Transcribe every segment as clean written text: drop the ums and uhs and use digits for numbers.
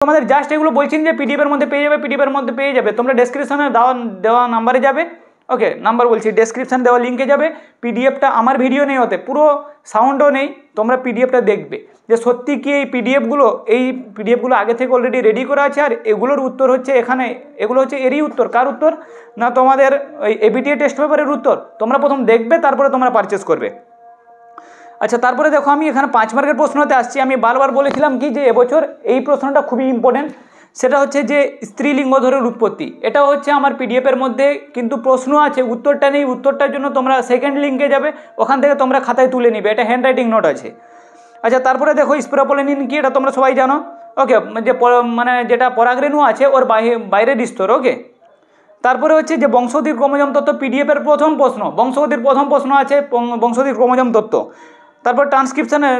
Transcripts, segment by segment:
তোমাদের জাস্ট এগুলো বলছেন যে পিডিএফ এর মধ্যে পেয়ে যাবে, তোমরা ডেসক্রিপশনে দেওয়া নাম্বারে যাবে। ওকে, নাম্বার বলছি, ডেসক্রিপশন দেওয়া লিঙ্কে যাবে। পিডিএফটা আমার ভিডিও নেই, হতে পুরো সাউন্ডও নেই, তোমরা পিডিএফটা দেখবে যে সত্যি কি এই পিডিএফগুলো আগে থেকে অলরেডি রেডি করা আছে। আর এগুলোর উত্তর হচ্ছে এখানে, এগুলো হচ্ছে এরই উত্তর। কার উত্তর? না তোমাদের ওই এবিটিএ টেস্ট পেপারের উত্তর। তোমরা প্রথম দেখবে, তারপরে তোমরা পারচেস করবে। আচ্ছা, তারপরে দেখো আমি এখানে 5 মার্কের প্রশ্নতে আসছি। আমি বারবার বলেছিলাম কি যে এবছর এই প্রশ্নটা খুবই ইম্পর্টেন্ট, সেটা হচ্ছে যে স্ত্রীলিঙ্গ ধরের উৎপত্তি। এটা হচ্ছে আমার পিডিএফের মধ্যে, কিন্তু প্রশ্ন আছে, উত্তরটা নেই। উত্তরটার জন্য তোমরা সেকেন্ড লিঙ্কে যাবে, ওখান থেকে তোমরা খাতায় তুলে নিবে, এটা হ্যান্ড রাইটিং নোট আছে। আচ্ছা, তারপরে দেখো স্পিরোপোলেনিন কি, এটা তোমরা সবাই জানো। ওকে, যে মানে যেটা পরাগরেণু আছে ওর বাইরের স্তর। ওকে, তারপরে হচ্ছে যে বংশগতির ক্রোমোজোম তত্ত্ব, পিডিএফের প্রথম প্রশ্ন, বংশগতির প্রথম প্রশ্ন আছে বংশগতির ক্রোমোজোম তত্ত্ব। তারপর ট্রান্সক্রিপশনের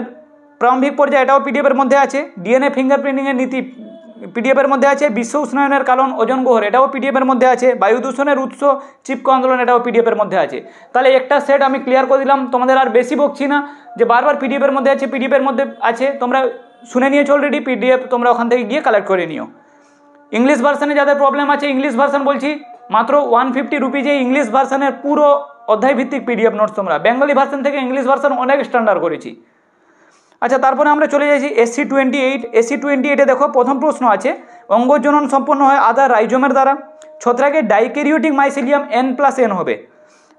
প্রারম্ভিক পর্যায়ে, এটাও পিডিএফের মধ্যে আছে। ডিএনএ ফিঙ্গারপ্রিন্টিংয়ের নীতি পিডিএফের মধ্যে আছে। বিশ্ব উষ্ণায়নের কারণ ওজন গহ্বর, এটাও পিডিএফের মধ্যে আছে। বায়ু দূষণের উৎস চিপকো আন্দোলন, এটাও পিডিএফের মধ্যে আছে। তাহলে একটা সেট আমি ক্লিয়ার করে দিলাম, তোমাদের আর বেশি বকছি না, যে বারবার পিডিএফের মধ্যে আছে, তোমরা শুনে নিয়েছো অলরেডি। পিডিএফ তোমরা ওখান থেকে গিয়ে কালেক্ট করে নিও। ইংলিশ ভার্সানে যাদের প্রবলেম আছে, ইংলিশ ভার্সান বলছি মাত্র 150 রুপিজে ইংলিশ ভার্সানের পুরো অধ্যায় ভিত্তিক পিডিএফ নোটস তোমরা। বেঙ্গলি ভার্সান থেকে ইংলিশ ভার্সান অনেক স্ট্যান্ডার্ড করেছি। আচ্ছা, তারপরে আমরা চলে যাচ্ছি SC28। SC28-এ দেখো প্রথম প্রশ্ন আছে, অঙ্গজনন সম্পন্ন হয় আদার রাইজোমের দ্বারা। ছত্রাকের ডাইক্যারিওটিক মাইসিলিয়াম N+N হবে।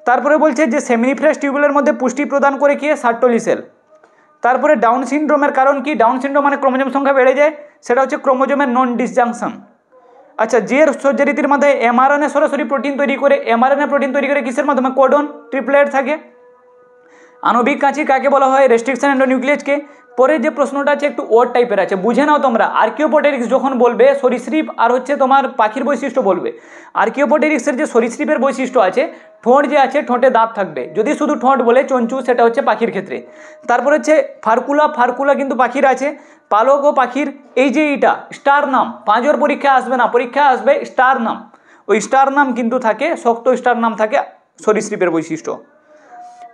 তারপরে বলছে যে সেমিনিফেরাস টিউবুলের মধ্যে পুষ্টি প্রদান করে কি, সার্টোলি সেল। তারপরে ডাউন সিনড্রোমের কারণ কি? ডাউন সিনড্রোম মানে ক্রোমোজোম সংখ্যা বেড়ে যায়, সেটা হচ্ছে ক্রোমোজোমের নন ডিসজাংশন। আচ্ছা, যে সজ্জারীতির মধ্যে এমআরএনএ সরাসরি প্রোটিন তৈরি করে কিসের মাধ্যমে? কোডন ট্রিপলেট থাকে। আণবিক কাঁচি কাকে বলা হয়? রেস্ট্রিকশন এন্ডোনিউক্লিয়েজকে। পরে যে প্রশ্নটা আছে একটু ওয়ার্ড টাইপের আছে, বুঝে নাও তোমরা। আর্কিওপটেরিক্স যখন বলবে সরীসৃপ আর হচ্ছে তোমার পাখির বৈশিষ্ট্য বলবে। আর্কিওপটেরিক্সের যে সরীসৃপের বৈশিষ্ট্য আছে, ঠোঁট যে আছে, ঠোঁটে দাঁত থাকবে। যদি শুধু ঠোঁট বলে চঞ্চু, সেটা হচ্ছে পাখির ক্ষেত্রে। তারপর হচ্ছে ফার্কুলা কিন্তু পাখির আছে। পালক ও পাখির এই যে এইটা স্টার নাম, 5 পরীক্ষা আসবে না, পরীক্ষা আসবে স্টার নাম। ওই স্টার নাম কিন্তু থাকে, শক্ত স্টার নাম থাকে সরীসৃপের বৈশিষ্ট্য।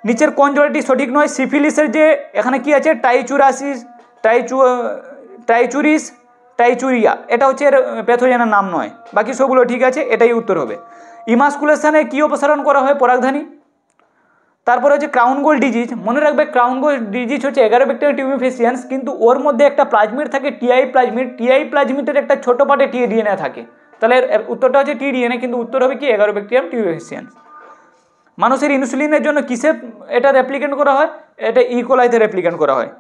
নিচের কোন জোড়াটি সঠিক নয়? সিফিলিসের যে এখানে কি আছে, টাইচুরিয়া, এটা হচ্ছে এর প্যাথোজেনের নাম নয়। বাকি সবগুলো ঠিক আছে, এটাই উত্তর হবে। ইমাসকুলেশনে কি অপসারণ করা হয়? পরাগধানী। তারপরে হচ্ছে ক্রাউন গোল ডিজিজ, মনে রাখবে ক্রাউন গোল ডিজিজ হচ্ছে এগারোব্যাক্টেরিয়াল টিউবিফিসিয়েন্স, কিন্তু ওর মধ্যে একটা প্লাজমিড থাকে, টিআই প্লাজমিডের একটা ছোট পার্টে টিডিএনএ থাকে। তাহলে উত্তরটা হচ্ছে টিডিএনএ, কিন্তু উত্তর হবে কি, এগারোব্যাক্টেরিয়াল টিউবিফিসিয়েন্স। মানুষের ইনসুলিনের জন্য কিসে এটা রেপ্লিকেন্ট করা হয়? এটা ইকোলাইতে রেপ্লিকেন্ট করা হয়।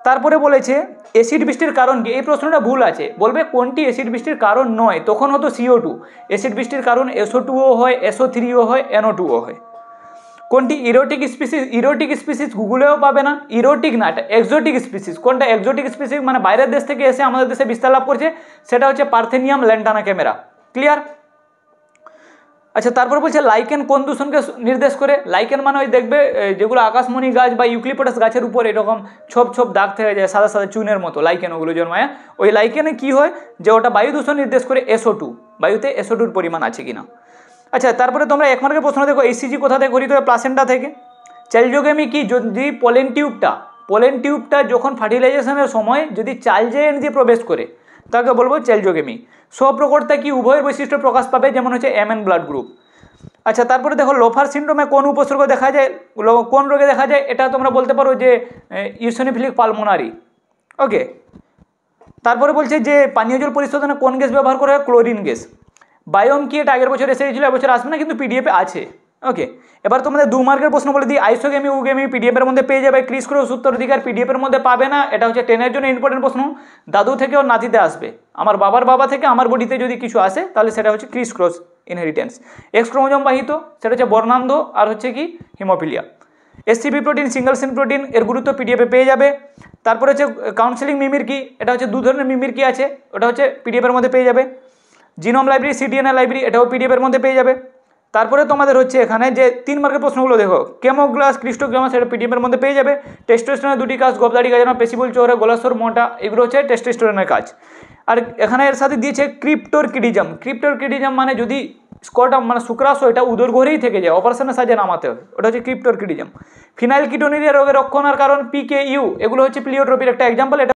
তারপরে বলেছে অ্যাসিড বৃষ্টির কারণ কি? এই প্রশ্নটা ভুল আছে, বলবে কোনটি অ্যাসিড বৃষ্টির কারণ নয়, তখন হতো CO2। অ্যাসিড বৃষ্টির কারণ SO2ও হয়, SO3ও হয়, NO2ও হয়। কোনটি ইরোটিক স্পিসিস? গুগলেও পাবে না। ইরোটিক না, এটা এক্সোটিক স্পিসিস। কোনটা এক্সোটিক স্পিসিস? মানে বাইরের দেশ থেকে এসে আমাদের দেশে বিস্তার লাভ করছে, সেটা হচ্ছে পার্থেনিয়াম ল্যান্টানা ক্যামেরা। ক্লিয়ার? আচ্ছা, তারপর বলছে লাইকেন কোন দূষণকে নির্দেশ করে? লাইকেন মানে ওই দেখবে যেগুলো আকাশমণি গাছ বা ইউক্লিপটাস গাছের উপর এরকম ছোপ দাগ থেকে যায়, সাদা সাদা চুনের মতো, লাইকেন ওগুলো জন্মায়। ওই লাইকেনে কি হয় যে ওটা বায়ু দূষণ নির্দেশ করে, SO2, বায়ুতে SO2-র পরিমাণ আছে কিনা। আচ্ছা, তারপরে তোমরা 1 মার্কের প্রশ্ন দেখো, এইসিজি কোথা থেকে গঠিত হয়? প্লাসেন্টা থেকে। চাইল্ডজোগেমি কি? যদি পোলেন টিউবটা যখন ফার্টিলাইজেশনের সময় যদি চাইল্ডজেন দিয়ে প্রবেশ করে, তাকে বলবো চাইল্ডজোগেমি। স্বপ্রকর্তা কি? উভয়ের বৈশিষ্ট্য প্রকাশ পাবে, যেমন হচ্ছে MN ব্লাড গ্রুপ। আচ্ছা, তারপরে দেখো লোফার সিন্ড্রোমে কোন উপসর্গ দেখা যায়, কোন রোগে দেখা যায়? এটা তোমরা বলতে পারো যে ইওসিনোফিলিক পালমোনারি। ওকে, তারপরে বলছে যে পানীয় জল পরিশোধনে কোন গ্যাস ব্যবহার করা হয়? Chlorine gas. বায়োম কি? এটা আগের বছর এসে গেছিল, এবছর আসবে না, কিন্তু পিডিএফে আছে। ওকে, এবার তোমাদের 2 মার্কের প্রশ্ন বলে দিই। আইসোগেমি উগেমি পিডিএফের মধ্যে পেয়ে যাবে। ক্রিস ক্রস উত্তরাধিকার পিডিএফের মধ্যে পাবে না, এটা হচ্ছে 10-এর জন্য ইম্পর্টেন্ট প্রশ্ন। দাদু থেকে ওর নাতিতে আসবে, আমার বাবার বাবা থেকে আমার বডিতে যদি কিছু আসে, তাহলে সেটা হচ্ছে Chris cross inheritance. X chromosome বাহিত, সেটা হচ্ছে বর্ণান্ধ আর হচ্ছে কি haemophilia. SCP protein, single cell protein, এর গুরুত্ব পিডিএফে পেয়ে যাবে। তারপরে হচ্ছে কাউন্সেলিং মিমির কি, এটা হচ্ছে 2 ধরনের মিমির কি আছে, ওটা হচ্ছে পিডিএফের মধ্যে পেয়ে যাবে। জিনোম লাইব্রেরি, CDNA লাইব্রেরি, এটাও পিডিএফের মধ্যে পেয়ে যাবে। তারপরে তোমাদের হচ্ছে এখানে যে 3 মার্কের প্রশ্নগুলো দেখো, কেমোগ্লাস, ক্রিস্টোগ্রামাস, এটা পিডিএফের মধ্যে পেয়ে যাবে। টেস্টোস্টেরনের 2টি কাজ, গবদাড়ি গাজানো, পেশিবুল চৌড়া, গোলাসর মোটা, এগুলো হচ্ছে টেস্টোস্টেরনের কাজ। আর এখানে এর সাথে দিয়েছে ক্রিপ্টোরকিডিজম মানে যদি স্কোয়াটাম মানে শুক্রাশয় এটা উদরঘরেই থেকে যায়, অপারেশনের সাহায্যে নামাতে হয়, ওটা হচ্ছে ক্রিপ্টোরকিডিজম। ফিনাইল কিটোনিরিয়া রোগের রক্ষণের কারণ PKU, এগুলো হচ্ছে প্লিওট্রপির একটা এক্সাম্পল।